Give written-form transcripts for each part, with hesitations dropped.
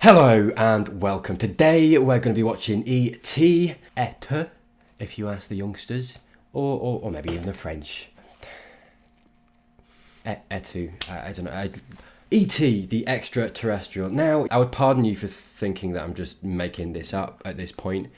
Hello and welcome. Today we're going to be watching E.T. if you ask the youngsters, or maybe even the French. Etu, I don't know. E.T. the Extra Terrestrial. Now, I would pardon you for thinking that I'm just making this up at this point.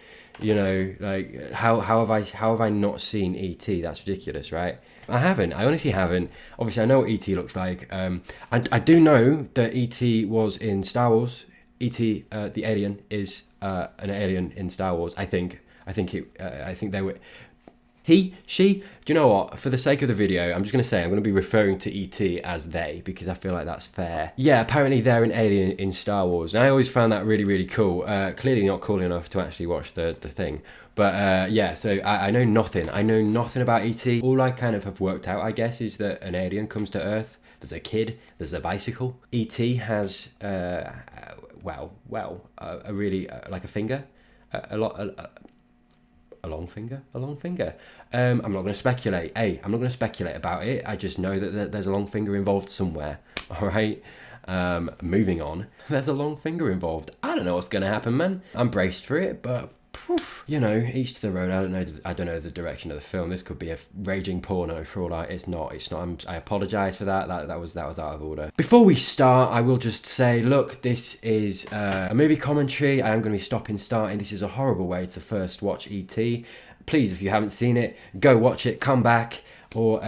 You know, like how have I not seen E.T.? That's ridiculous, right? I haven't. I honestly haven't. Obviously, I know what E.T. looks like. I do know that E.T. was in Star Wars. E.T. The alien is an alien in Star Wars. I think they were. He, she, do you know what? For the sake of the video, I'm just going to say I'm going to be referring to E.T. as they because I feel like that's fair. Yeah, apparently they're an alien in Star Wars. And I always found that really, really cool. Clearly not cool enough to actually watch the thing. But yeah, so I know nothing. I know nothing about E.T. All I kind of have worked out, I guess, is that an alien comes to Earth. There's a kid. There's a bicycle. E.T. has, a really, like a finger. A long finger? I'm not going to speculate. I'm not going to speculate about it. I just know that there's a long finger involved somewhere. All right? Moving on. There's a long finger involved. I don't know what's going to happen, man. I'm braced for it, but... You know, each to their own. I don't know the direction of the film. This could be a raging porno for all I. It's not. I apologise for that. That was out of order. Before we start, I will just say, look, this is a movie commentary. I am going to be starting. This is a horrible way to first watch E.T. Please, if you haven't seen it, go watch it. Come back, or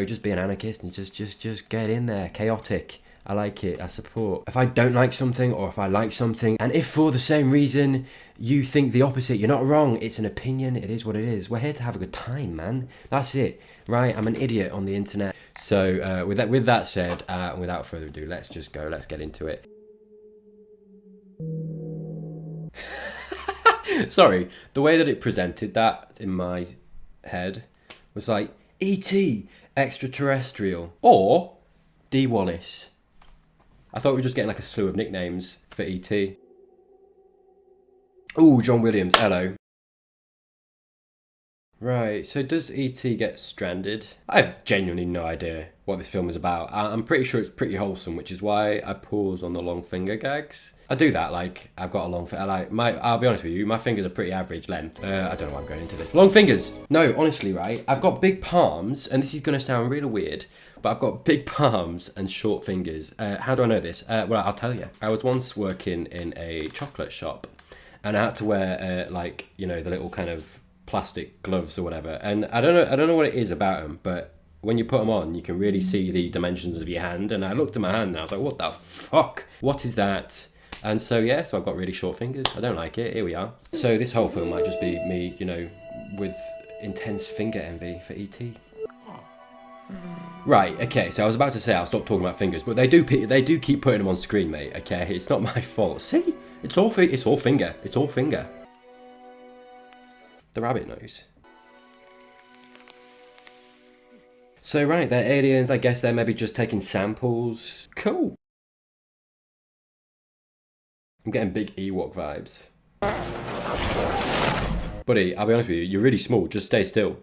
just be an anarchist and just get in there. Chaotic. I like it, I support. If I don't like something or if I like something, and if for the same reason you think the opposite, you're not wrong. It's an opinion, it is what it is. We're here to have a good time, man. That's it, right? I'm an idiot on the internet. So with that said, without further ado, let's get into it. Sorry, the way that it presented that in my head was like, E.T. Extra Terrestrial, or D. Wallace. I thought we were just getting like a slew of nicknames for E.T. Ooh, John Williams, hello. Right, so does E.T. get stranded? I have genuinely no idea what this film is about. I'm pretty sure it's pretty wholesome, which is why I pause on the long finger gags. I do that, like, I've got a long finger, I'll be honest with you, my fingers are pretty average length. I don't know why I'm going into this. Long fingers! No, honestly, right, I've got big palms, and this is going to sound really weird, but I've got big palms and short fingers. How do I know this? Well, I'll tell you. I was once working in a chocolate shop, and I had to wear, the little kind of plastic gloves or whatever. And I don't know what it is about them, but when you put them on, you can really see the dimensions of your hand. And I looked at my hand and I was like, what the fuck? What is that? And so I've got really short fingers. I don't like it. Here we are. So this whole film might just be me, with intense finger envy for E.T. Right, okay, so I was about to say I'll stop talking about fingers, but they do keep putting them on screen, mate, okay? It's not my fault. See? It's all finger. It's all finger. The rabbit nose. So right, they're aliens. I guess they're maybe just taking samples. Cool. I'm getting big Ewok vibes. Buddy, I'll be honest with you, you're really small. Just stay still.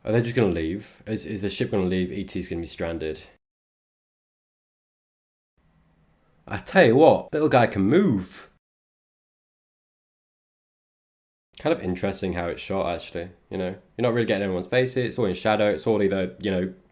Are they just going to leave? Is the ship going to leave? E.T.'s going to be stranded. I tell you what, little guy can move. Kind of interesting how it's shot, actually. You're not really getting anyone's faces. It's all in shadow. It's all either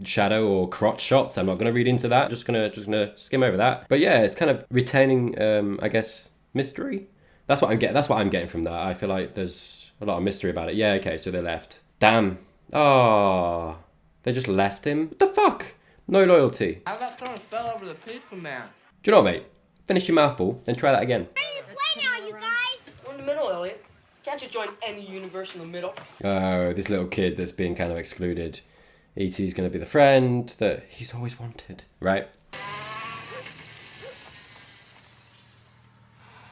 shadow or crotch shots. I'm not going to read into that. Just gonna skim over that. But yeah, it's kind of retaining, I guess, mystery. That's what I'm getting from that. I feel like there's a lot of mystery about it. Yeah, okay, so they left. Damn. Oh, they just left him. What the fuck? No loyalty. How about throwing a spell over the pizza man? Do you know what, mate? Finish your mouthful, then try that again. Ready to play now, you guys? Go in the middle, Elliot. Can't you join any universe in the middle? Oh, this little kid that's being kind of excluded. E.T.'s going to be the friend that he's always wanted, right?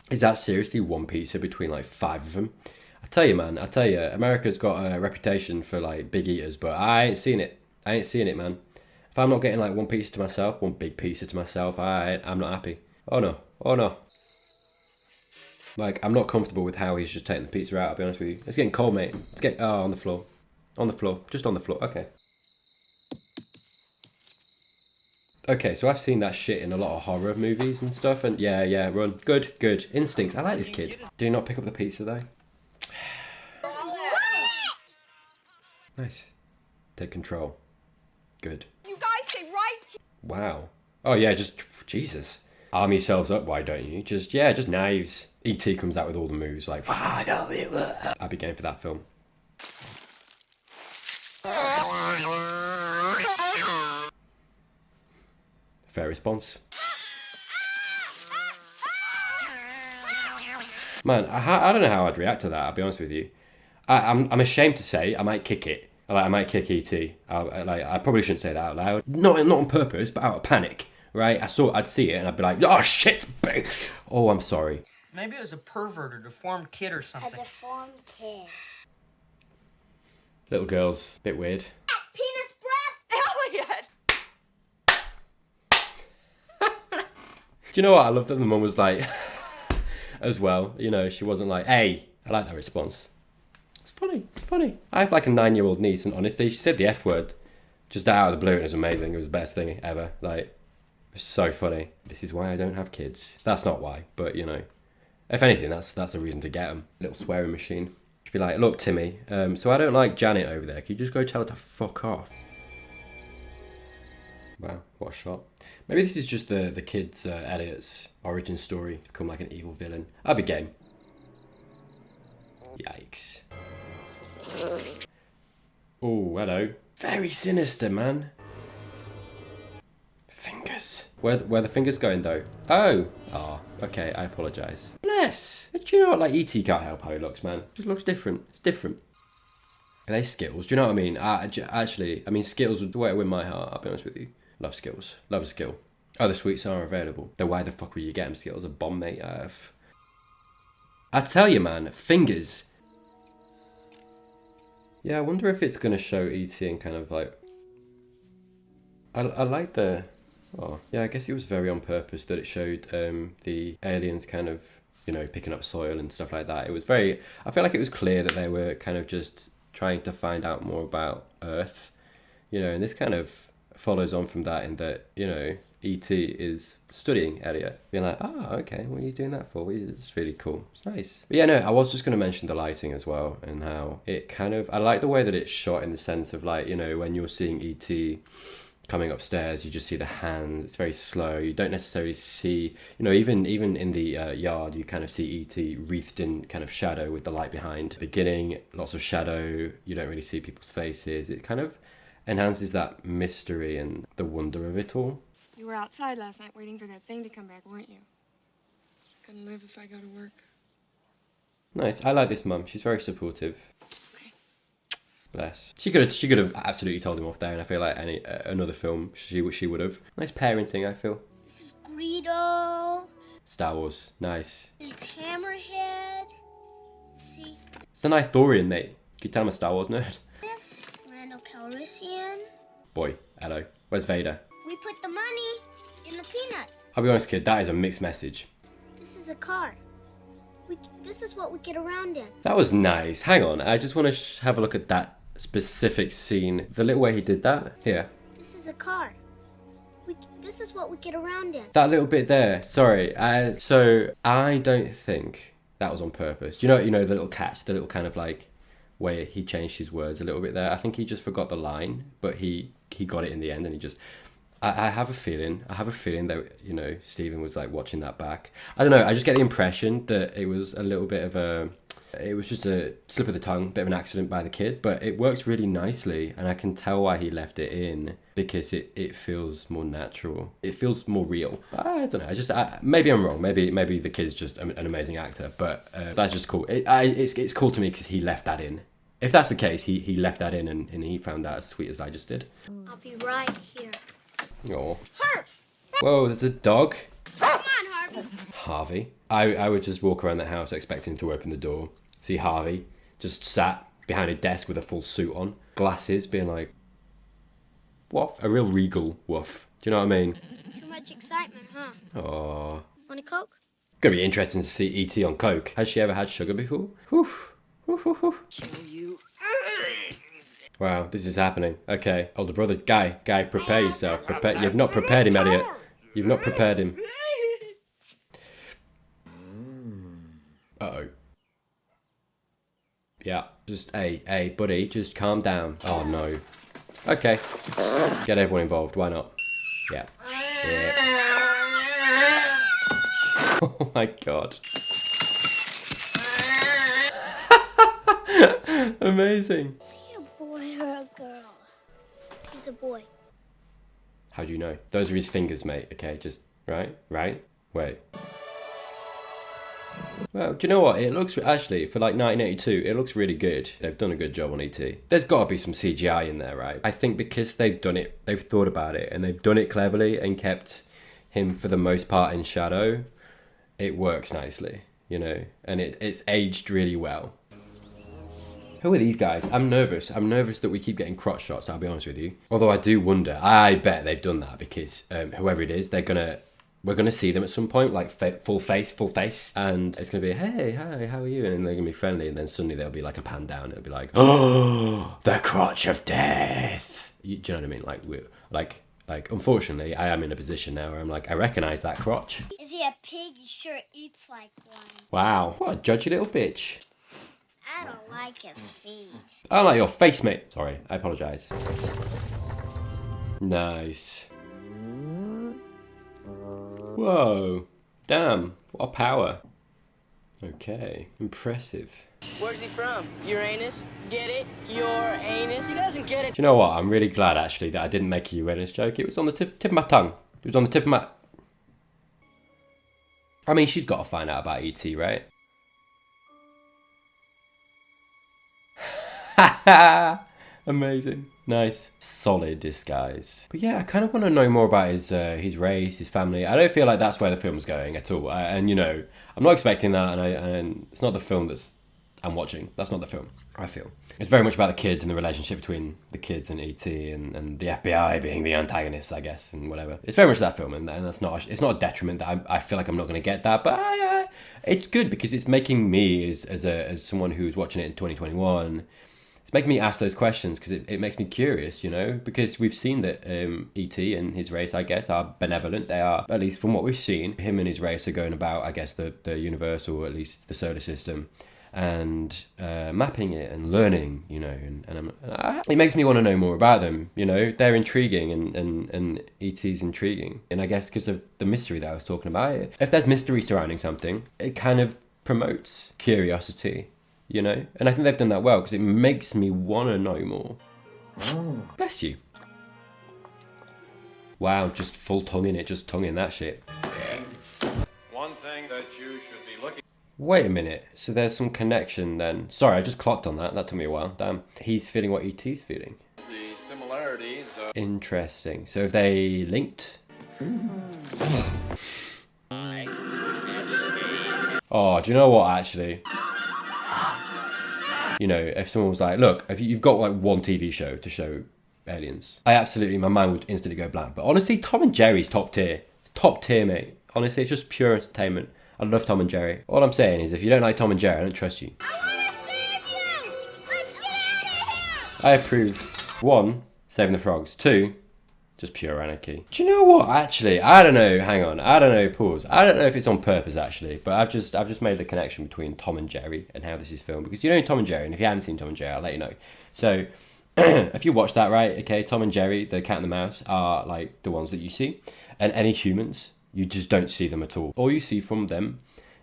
Is that seriously one pizza between like 5 of them? I tell you, man, America's got a reputation for like big eaters, but I ain't seeing it, man. If I'm not getting like one pizza to myself, one big pizza to myself, I'm not happy. Oh no. Like, I'm not comfortable with how he's just taking the pizza out, I'll be honest with you. It's getting cold, mate. On the floor. Just on the floor, okay. Okay, so I've seen that shit in a lot of horror movies and stuff, and yeah, run. Good. Instincts. I like this kid. Do you not pick up the pizza though? Nice. Take control. Good. You guys stay right here. Wow. Oh yeah, just Jesus. Arm yourselves up, why don't you? Just knives. E.T. comes out with all the moves like I'd be game for that film. Fair response. Man, I don't know how I'd react to that, I'll be honest with you. I'm ashamed to say I might kick it. I might kick E.T. I probably shouldn't say that out loud. Not on purpose, but out of panic, right? I'd see it and I'd be like, oh shit! Oh, I'm sorry. Maybe it was a pervert or deformed kid or A something. deformed kid. Little girls, bit weird. Penis breath? Elliot! Do you know what? I love that the mum was like, as well. You know, she wasn't like, hey. I like that response. It's funny. I have like a 9-year-old niece, and honestly, she said the F word just out of the blue, and it was amazing. It was the best thing ever. Like, it was so funny. This is why I don't have kids. That's not why, but you know, if anything, that's a reason to get them. Little swearing machine. She'd be like, look, Timmy, so I don't like Janet over there. Can you just go tell her to fuck off? Wow, what a shot. Maybe this is just the kid's Elliot's origin story to become like an evil villain. I'd be game. Yikes. Oh, hello. Very sinister, man. Fingers. Where the fingers going though? Oh. Ah, okay, I apologise. Bless. Do you know what, like E.T. can't help how he looks, man. It just looks different. It's different. Are they Skittles? Do you know what I mean? Actually, I mean, Skittles would the way to win my heart, I'll be honest with you. Love Skittles. Love a Skittle. Oh, the sweets are available. Then why the fuck would you get them Skittles? A bomb, mate. I tell you, man, fingers. Yeah, I wonder if it's going to show E.T. and kind of like... I like the... Oh, yeah, I guess it was very on purpose that it showed the aliens kind of, you know, picking up soil and stuff like that. It was very... I feel like it was clear that they were kind of just trying to find out more about Earth. You know, and this kind of follows on from that in that, you know, E.T. is studying Elliot. Being like, okay, what are you doing that for? It's really cool. It's nice. But yeah, no, I was just going to mention the lighting as well and how it kind of... I like the way that it's shot in the sense of like, you know, when you're seeing E.T. coming upstairs, you just see the hands. It's very slow. You don't necessarily see... You know, even in the yard, you kind of see E.T. wreathed in kind of shadow with the light behind. Beginning, lots of shadow. You don't really see people's faces. It kind of enhances that mystery and the wonder of it all. You were outside last night waiting for that thing to come back, weren't you? Couldn't live if I go to work. Nice. I like this mum. She's very supportive. Okay. Bless. She could have absolutely told him off there, and I feel like any another film she would have. Nice parenting, I feel. This is Greedo. Star Wars. Nice. This is Hammerhead. See It's an Ithorian, mate. Can you tell I'm a Star Wars nerd? this? It's Lando Calrissian. Boy, hello. Where's Vader? We put the money in the peanut. I'll be honest, kid. That is a mixed message. This is a car. This is what we get around in. That was nice. Hang on. I just want to have a look at that specific scene. The little way he did that. Here. This is a car. This is what we get around in. That little bit there. Sorry. So I don't think that was on purpose. You know the little catch, the little kind of like way he changed his words a little bit there. I think he just forgot the line, but he got it in the end, and he just... I have a feeling that, you know, Stephen was like watching that back. I don't know. I just get the impression that it was a little bit of it was just a slip of the tongue, bit of an accident by the kid, but it works really nicely, and I can tell why he left it in because it feels more natural. It feels more real. I don't know. Maybe I'm wrong. Maybe the kid's just an amazing actor, but that's just cool. It's cool to me because he left that in. If that's the case, he left that in and he found that as sweet as I just did. I'll be right here. Oh. Hurts. Whoa, there's a dog. Come on, Harvey. Harvey. I would just walk around the house expecting to open the door, see Harvey just sat behind a desk with a full suit on, glasses, being like, woof. A real regal woof. Do you know what I mean? Too much excitement, huh? Aww. Want a Coke? Gonna be interesting to see E.T. on coke. Has she ever had sugar before? Whew. You. Wow, this is happening. Okay, older brother, guy, prepare yourself. Prepare. You've not prepared him, Elliot. You've not prepared him. Uh-oh. Yeah, just, hey, buddy, just calm down. Oh, no. Okay. Get everyone involved, why not? Yeah. Oh my god. Amazing. Is he a boy or a girl? He's a boy. How do you know? Those are his fingers, mate. Okay, just, right? Wait. Well, do you know what? It looks, actually, for like 1982, it looks really good. They've done a good job on E.T. There's got to be some CGI in there, right? I think because they've done it, they've thought about it, and they've done it cleverly and kept him, for the most part, in shadow, it works nicely, you know? And it's aged really well. Who are these guys? I'm nervous. I'm nervous that we keep getting crotch shots, I'll be honest with you. Although I do wonder, I bet they've done that because whoever it is, we're gonna see them at some point, like full face, and it's gonna be, hey, hi, how are you? And then they're gonna be friendly, and then suddenly there'll be like a pan down. It'll be like, oh, the crotch of death. Do you know what I mean? Like, unfortunately, I am in a position now where I'm like, I recognize that crotch. Is he a pig? He sure eats like one. Wow, what a judgy little bitch. I don't like his feet. I don't like your face, mate. Sorry, I apologize. Nice. Whoa. Damn, what a power. Okay, impressive. Where's he from? Uranus? Get it? Uranus? He doesn't get it. Do you know what? I'm really glad, actually, that I didn't make a Uranus joke. It was on the tip of my tongue. It was on the tip of my... I mean, she's got to find out about E.T., right? Amazing. Nice. Solid disguise. But yeah, I kind of want to know more about his race, his family. I don't feel like that's where the film's going at all. And, you know, I'm not expecting that, and it's not the film I'm watching. That's not the film, I feel. It's very much about the kids and the relationship between the kids and E.T. and the FBI being the antagonists, I guess, and whatever. It's very much that film, and it's not a detriment that I feel like I'm not going to get that, but it's good because it's making me, as someone who's watching it in 2021, it's making me ask those questions because it makes me curious, you know, because we've seen that E.T. and his race, I guess, are benevolent. They are, at least from what we've seen, him and his race are going about, I guess, the universe, or at least the solar system, and mapping it and learning, you know, and it makes me want to know more about them, you know. They're intriguing, and E.T.'s intriguing, and I guess because of the mystery that I was talking about, if there's mystery surrounding something, it kind of promotes curiosity, you know, and I think they've done that well because it makes me want to know more. Bless you. Wow, just full tongue in it, just tongue in that shit. One thing that you should be looking. Wait a minute, so there's some connection then. Sorry, I just clocked on that. That took me a while. Damn. He's feeling what E.T.'s feeling. The similarities of Interesting. So have they linked? Oh, do you know what, actually? You know, if someone was like, look, if you've got like one TV show to show aliens, my mind would instantly go blank. But honestly, Tom and Jerry's top tier. Top tier, mate. Honestly, it's just pure entertainment. I love Tom and Jerry. All I'm saying is, if you don't like Tom and Jerry, I don't trust you. I want to save you! Let's get out of here! I approve. 1, saving the frogs. 2, just pure anarchy. Do you know what, actually? I don't know. Hang on. I don't know. Pause. I don't know if it's on purpose, actually. But I've just made the connection between Tom and Jerry and how this is filmed. Because you know Tom and Jerry, and if you haven't seen Tom and Jerry, I'll let you know. So, if you watch that, right, okay, Tom and Jerry, the cat and the mouse, are like the ones that you see. And any humans, you just don't see them at all. All you see from them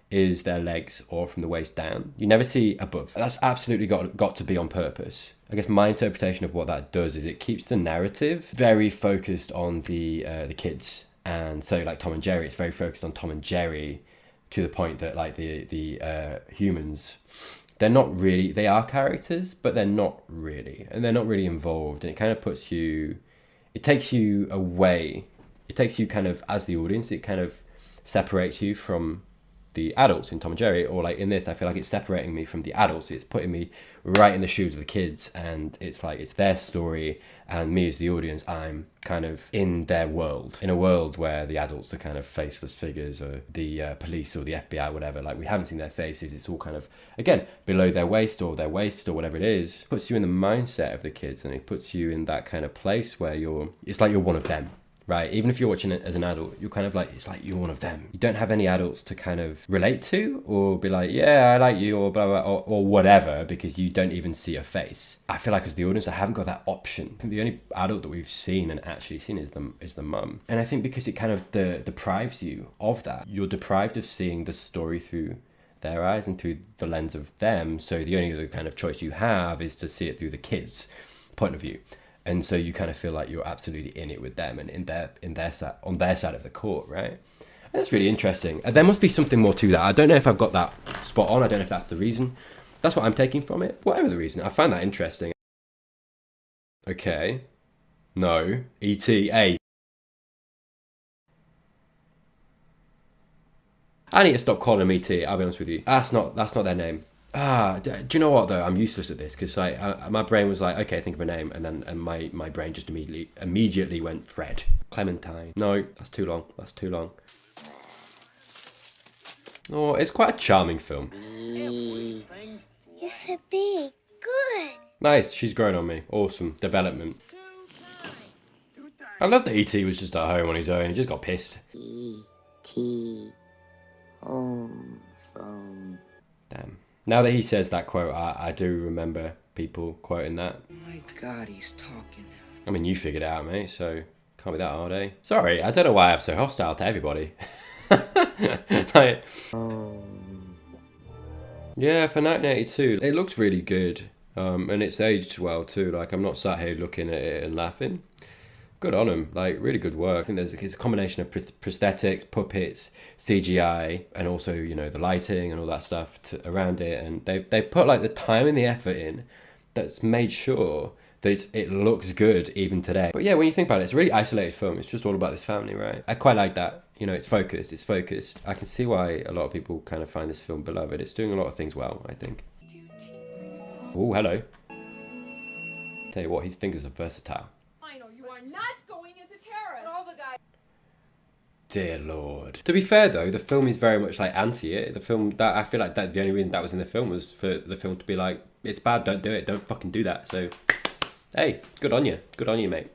is their legs or from the waist down. You never see above. That's absolutely got to be on purpose. I guess my interpretation of what that does is it keeps the narrative very focused on the kids. And so like Tom and Jerry, it's very focused on Tom and Jerry to the point that like the humans, they're not really, they are characters, but they're not really. And they're not really involved. And it kind of puts you, it takes you away. It takes you kind of, as the audience, it kind of separates you from the adults in Tom and Jerry, or like in this, I feel like it's separating me from the adults. It's putting me right in the shoes of the kids, and it's like it's their story, and me as the audience, I'm kind of in their world, in a world where the adults are kind of faceless figures, or the police or the FBI, whatever. Like, we haven't seen their faces. It's all kind of, again, below their waist or whatever it is. Puts you in the mindset of the kids, and it puts you in that kind of place where it's like you're one of them. Right, even if you're watching it as an adult, you're kind of like, it's like you're one of them. You don't have any adults to kind of relate to or be like, yeah, I like you, or blah, blah, or whatever, because you don't even see a face. I feel like as the audience, I haven't got that option. I think the only adult that we've seen and actually seen is the mum. And I think because it kind of deprives you of that, you're deprived of seeing the story through their eyes and through the lens of them. So the only other kind of choice you have is to see it through the kids' point of view. And so you kind of feel like you're absolutely in it with them and on their side of the court, right? And that's really interesting. And there must be something more to that. I don't know if I've got that spot on. I don't know if that's the reason. That's what I'm taking from it. Whatever the reason, I find that interesting. Okay. No. E.T. A. I need to stop calling them E.T. I'll be honest with you. That's not their name. Do you know what though? I'm useless at this because my brain was like, okay, think of a name, and my brain just immediately went Fred. Clementine. No, that's too long. That's too long. Oh, it's quite a charming film. It's a big, good. Nice, she's grown on me. Awesome development. I love that E.T. was just at home on his own. He just got pissed. E.T. home from. Damn. Now that he says that quote, I do remember people quoting that. Oh my God, he's talking. I mean, you figured it out, mate, so can't be that hard, eh? Sorry, I don't know why I'm so hostile to everybody. Like, yeah, for 1982, it looks really good. And it's aged well too. Like, I'm not sat here looking at it and laughing. Good on them, like really good work. I think it's a combination of prosthetics, puppets, CGI, and also, you know, the lighting and all that stuff around it. And they've put like the time and the effort in that's made sure that it looks good even today. But yeah, when you think about it, it's a really isolated film. It's just all about this family, right? I quite like that. You know, it's focused. I can see why a lot of people kind of find this film beloved. It's doing a lot of things well, I think. Oh, hello. Tell you what, his fingers are versatile. You are not going as a terrorist. All the guys. Dear Lord. To be fair though, the film is very much like anti it. The film that I feel like that the only reason that was in the film was for the film to be like, it's bad, don't do it, don't fucking do that. So, hey, good on you, mate.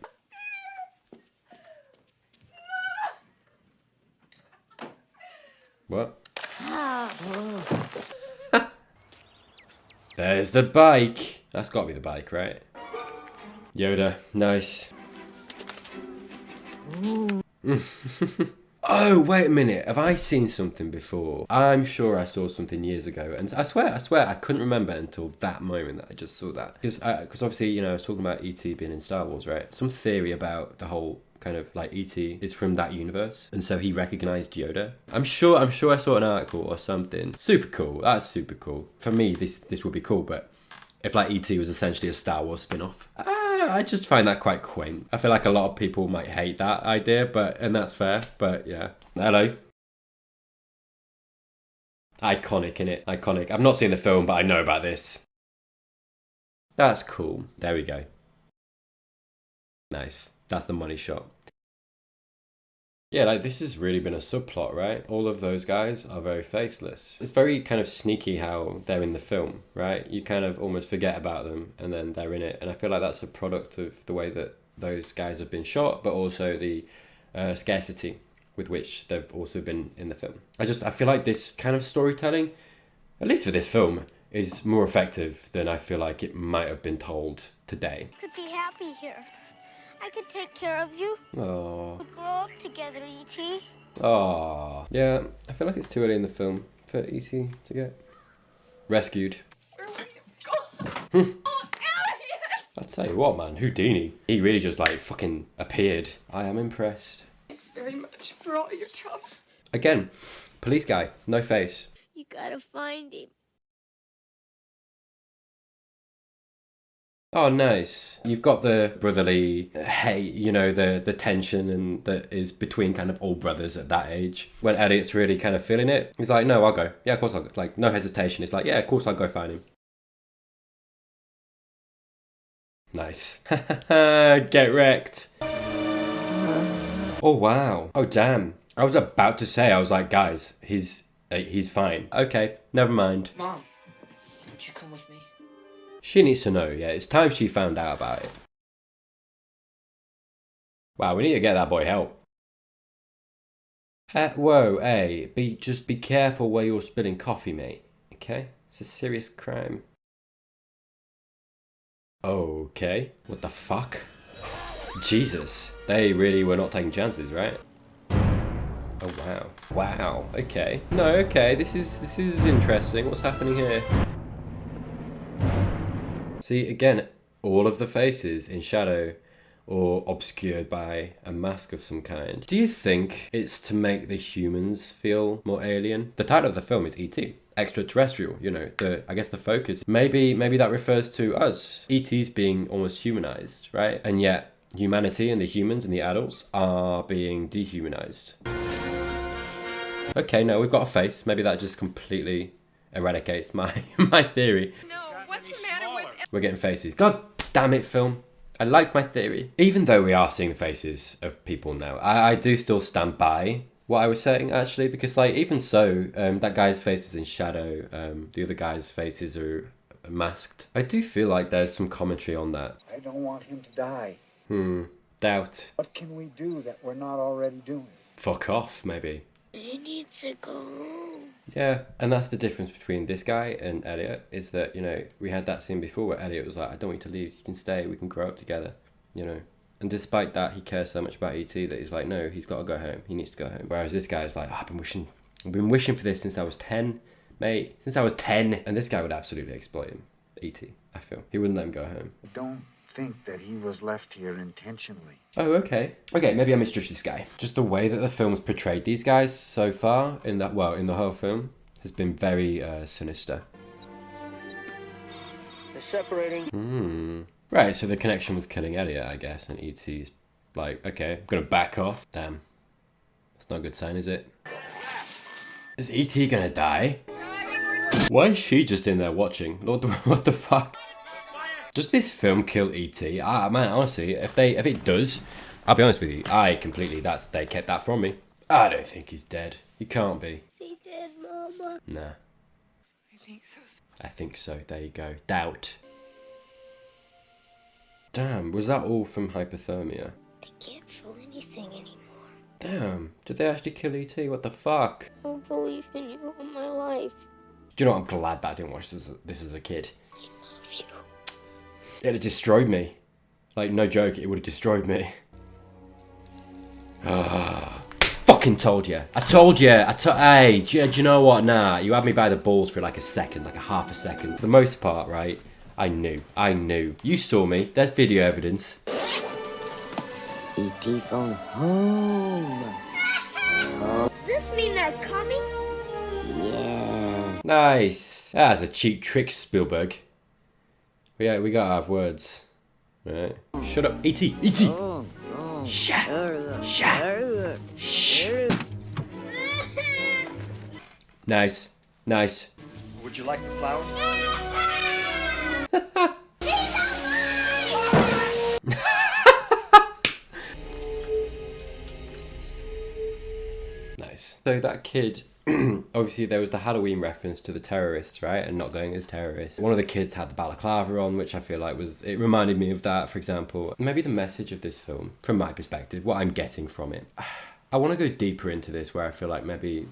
What? There's the bike. That's got to be the bike, right? Yoda, nice. Oh, wait a minute. Have I seen something before? I'm sure I saw something years ago. And I swear, I couldn't remember until that moment that I just saw that. Because obviously, you know, I was talking about E.T. being in Star Wars, right? Some theory about the whole kind of like E.T. is from that universe. And so he recognized Yoda. I'm sure I saw an article or something. Super cool. That's super cool. For me, this would be cool, but if like E.T. was essentially a Star Wars spin-off. I just find that quite quaint. I feel like a lot of people might hate that idea, and that's fair, but yeah. Hello. Iconic, innit? Iconic. I've not seen the film, but I know about this. That's cool. There we go. Nice. That's the money shot. Yeah, like this has really been a subplot, right? All of those guys are very faceless. It's very kind of sneaky how they're in the film, right? You kind of almost forget about them and then they're in it. And I feel like that's a product of the way that those guys have been shot, but also the scarcity with which they've also been in the film. I feel like this kind of storytelling, at least for this film, is more effective than I feel like it might have been told today. Could be happy here. I could take care of you. Oh. We'll grow up together, E.T. Oh. Yeah, I feel like it's too early in the film for E.T. to get rescued. Where were you going? Oh, Elliot! I'll tell you what, man, Houdini. He really just like fucking appeared. I am impressed. Thanks very much for all your trouble. Again, police guy, no face. You gotta find him. Oh, nice. You've got the brotherly hate, you know, the tension and that is between kind of all brothers at that age. When Elliot's really kind of feeling it, he's like, no, I'll go. Yeah, of course I'll go. Like, no hesitation. It's like, yeah, of course I'll go find him. Nice. Get wrecked. Oh, wow. Oh, damn. I was about to say, I was like, guys, he's fine. Okay, never mind. Mom, won't you come with me? She needs to know, yeah. It's time she found out about it. Wow, we need to get that boy help. Whoa, hey, just be careful where you're spilling coffee, mate. Okay? It's a serious crime. Okay. What the fuck? Jesus. They really were not taking chances, right? Oh, wow. Wow. Okay. No, okay. This is interesting. What's happening here? See, again, all of the faces in shadow or obscured by a mask of some kind. Do you think it's to make the humans feel more alien? The title of the film is E.T. Extra Terrestrial, you know, I guess the focus. Maybe that refers to us. E.T.'s being almost humanized, right? And yet humanity and the humans and the adults are being dehumanized. Okay, no, we've got a face. Maybe that just completely eradicates my theory. No, what's the matter with... We're getting faces. God damn it, film. I liked my theory. Even though we are seeing the faces of people now, I do still stand by what I was saying, actually, because, like, even so, that guy's face was in shadow. The other guy's faces are masked. I do feel like there's some commentary on that. I don't want him to die. Doubt. What can we do that we're not already doing? Fuck off, maybe. He needs to go home. Yeah, and that's the difference between this guy and Elliot, is that, you know, we had that scene before where Elliot was like, I don't want you to leave, you can stay, we can grow up together, you know. And despite that, he cares so much about E.T. that he's like, no, he's got to go home, he needs to go home. Whereas this guy is like, oh, I've been wishing for this since I was 10, mate, since I was 10. And this guy would absolutely exploit him, E.T., I feel. He wouldn't let him go home. I don't think that he was left here intentionally. Oh, okay. Okay, maybe I misjudged this guy. Just the way that the film's portrayed these guys so far, in the whole film, has been very sinister. They're separating. Right, so the connection was killing Elliot, I guess, and E.T.'s like, okay, I'm gonna back off. Damn. That's not a good sign, is it? Is E.T. gonna die? Why is she just in there watching? Lord, what the fuck? Does this film kill E.T.? Man, honestly, if it does, I'll be honest with you, they kept that from me. I don't think he's dead. He can't be. Is he dead, Mama? Nah. I think so. I think so. There you go. Doubt. Damn, was that all from hypothermia? I can't feel anything anymore. Damn, did they actually kill E.T.? What the fuck? I don't believe in you all my life. Do you know what? I'm glad that I didn't watch this as a kid. I love you. It'd have destroyed me. Like, no joke, it would have destroyed me. Fucking told you. I told you. Hey, do you know what? Nah, you had me by the balls for like a second, like a half a second. For the most part, right? I knew. You saw me. There's video evidence. E.T. phone home. Does this mean they're coming? Yeah. Nice. That's a cheap trick, Spielberg. Yeah, we gotta have words. Right. Shut up, E.T. E.T. Shh. Nice. Would you like the flowers? Nice. So that kid, obviously there was the Halloween reference to the terrorists, right? And not going as terrorists. One of the kids had the balaclava on, which I feel like it reminded me of that, for example. Maybe the message of this film, from my perspective, what I'm getting from it. I want to go deeper into this where I feel like maybe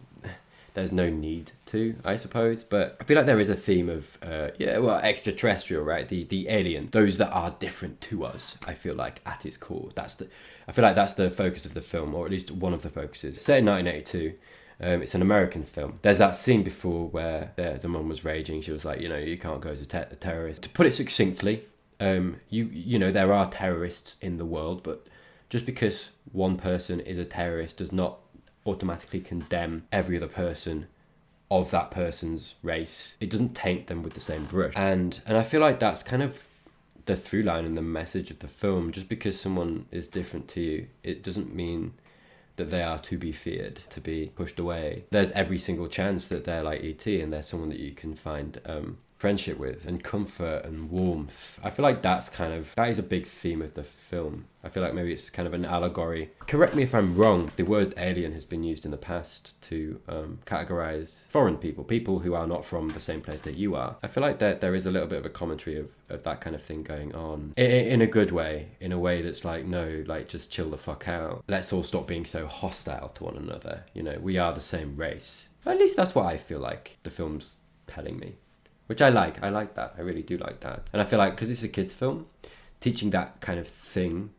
there's no need to, I suppose. But I feel like there is a theme of, extraterrestrial, right? The alien, those that are different to us, I feel like, at its core. I feel like that's the focus of the film, or at least one of the focuses. Set in 1982, it's an American film. There's that scene before where the mum was raging. She was like, you can't go as a terrorist. To put it succinctly, there are terrorists in the world, but just because one person is a terrorist does not automatically condemn every other person of that person's race. It doesn't taint them with the same brush. And I feel like that's kind of the through line and the message of the film. Just because someone is different to you, it doesn't mean that they are to be feared, to be pushed away. There's every single chance that they're like E.T. and they're someone that you can find friendship with and comfort and warmth. I feel like that is a big theme of the film. I feel like maybe it's kind of an allegory. Correct me if I'm wrong, the word alien has been used in the past to categorize foreign people who are not from the same place that you are. I feel like there is a little bit of a commentary of that kind of thing going on in a good way, in a way that's like, no, like just chill the fuck out. Let's all stop being so hostile to one another. You know, we are the same race. At least that's what I feel like the film's telling me. Which I like. I like that. I really do like that. And I feel like, because it's a kids' film, teaching that kind of thing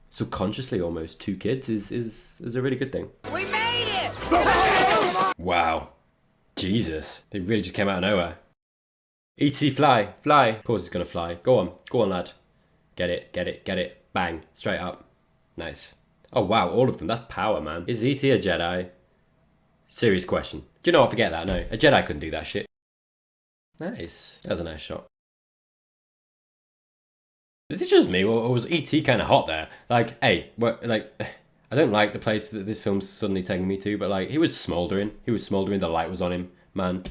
subconsciously almost to kids is a really good thing. We made it! Wow. Jesus. They really just came out of nowhere. E.T. fly. Fly. Of course it's going to fly. Go on, lad. Get it. Bang. Straight up. Nice. Oh, wow. All of them. That's power, man. Is E.T. a Jedi? Serious question. Do you know what? Forget that. No. A Jedi couldn't do that shit. Nice. That was a nice shot. Is it just me, or was E.T. kind of hot there? Like, hey, I don't like the place that this film's suddenly taking me to, but like, he was smouldering. The light was on him, man.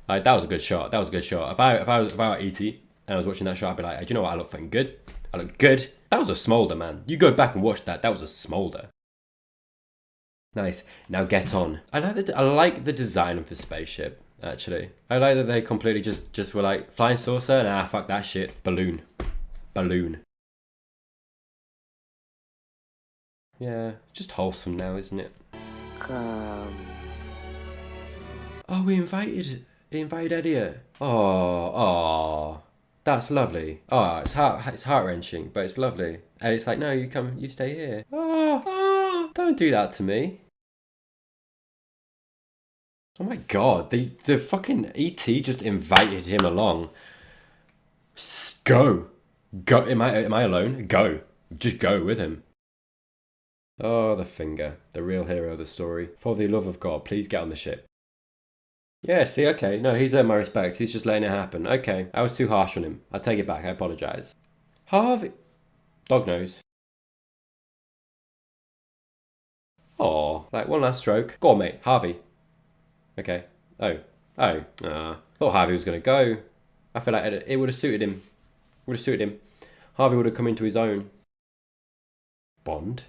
Like, that was a good shot. If I were E.T. and I was watching that shot, I'd be like, hey, do you know what? I look fucking good. I look good. That was a smolder, man. You go back and watch that. That was a smolder. Nice. Now get on. I like the design of the spaceship. Actually, I like that they completely just were like, flying saucer, nah, fuck that shit, balloon. Yeah, just wholesome now, isn't it? Come. Oh, he invited Eddie. Oh, that's lovely. Oh, it's heart wrenching, but it's lovely. And it's like, no, you stay here. Oh, don't do that to me. Oh my god, the fucking E.T. just invited him along. Go. Am I alone? Go. Just go with him. Oh, the finger. The real hero of the story. For the love of God, please get on the ship. Yeah, see, okay. No, he's earned my respect. He's just letting it happen. Okay, I was too harsh on him. I take it back. I apologise. Harvey. Dog nose. Oh, like one last stroke. Go on, mate. Harvey. Okay. Oh. Thought Harvey was going to go. I feel like it would have suited him. Harvey would have come into his own. Bond?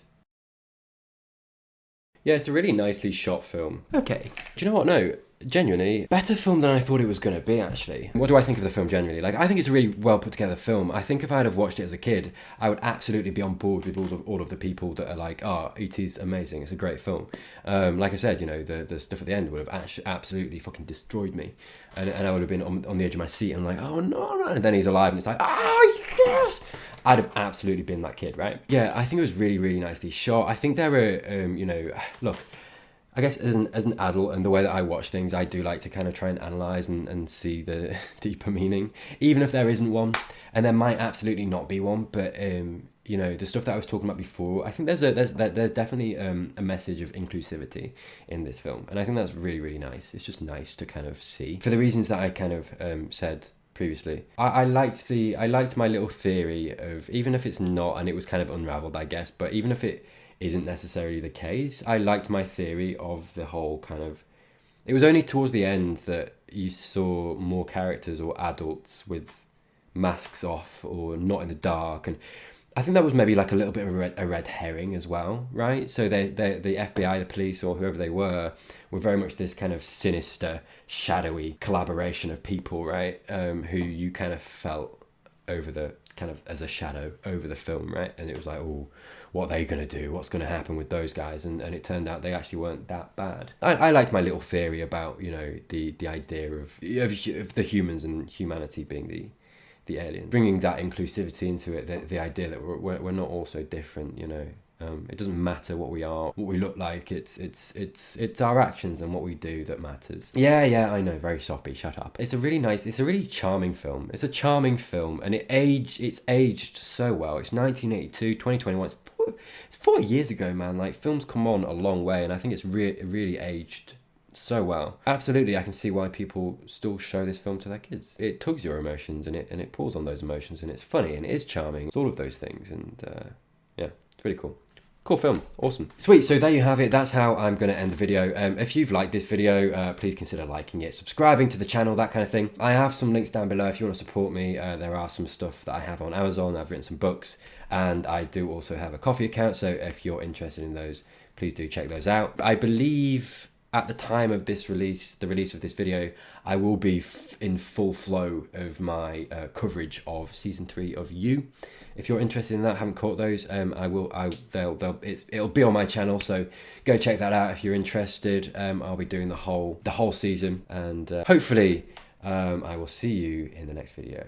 Yeah, it's a really nicely shot film. Okay. Do you know what? No, genuinely, better film than I thought it was going to be, actually. What do I think of the film generally? Like, I think it's a really well put together film. I think if I'd have watched it as a kid, I would absolutely be on board with all of the people that are like, oh, E.T.'s amazing. It's a great film. Like I said, you know, the stuff at the end would have absolutely fucking destroyed me. And I would have been on the edge of my seat and like, oh, no. And then he's alive and it's like, oh, yes! I'd have absolutely been that kid, right? Yeah, I think it was really, really nicely shot. I think there were, look, I guess as an adult and the way that I watch things, I do like to kind of try and analyse and see the deeper meaning, even if there isn't one. And there might absolutely not be one, but, the stuff that I was talking about before, I think there's definitely a message of inclusivity in this film. And I think that's really, really nice. It's just nice to kind of see. For the reasons that I kind of said previously, I liked my little theory of, even if it's not, and it was kind of unraveled, I guess, but even if it isn't necessarily the case, I liked my theory of the whole kind of, it was only towards the end that you saw more characters or adults with masks off or not in the dark, and I think that was maybe like a little bit of a red herring as well, right? So the FBI, the police, or whoever they were very much this kind of sinister, shadowy collaboration of people, right? Who you kind of felt over the kind of as a shadow over the film, right? And it was like, oh, what are they going to do? What's going to happen with those guys? And it turned out they actually weren't that bad. I liked my little theory about, the idea of the humans and humanity being the alien, bringing that inclusivity into it, the idea that we're not all so different, it doesn't matter what we are, what we look like, it's our actions and what we do that matters. Yeah, I know, very soppy, shut up. It's a really charming film. It's a charming film, and it's aged so well. It's 1982, 2021, it's 40 years ago, man. Like, films come on a long way, and I think it's really aged so well. Absolutely, I can see why people still show this film to their kids. It tugs your emotions and it pulls on those emotions, and it's funny and it is charming. It's all of those things, and yeah, it's really cool. Cool film. Awesome. Sweet. So there you have it. That's how I'm going to end the video. If you've liked this video, please consider liking it, subscribing to the channel, that kind of thing. I have some links down below if you want to support me. There are some stuff that I have on Amazon. I've written some books, and I do also have a coffee account. So if you're interested in those, please do check those out. I believe at the time of this release, the release of this video, I will be in full flow of my coverage of season 3 of You. If you're interested in that, haven't caught those, it'll be on my channel, so go check that out if you're interested. I'll be doing the whole season, and hopefully I will see you in the next video.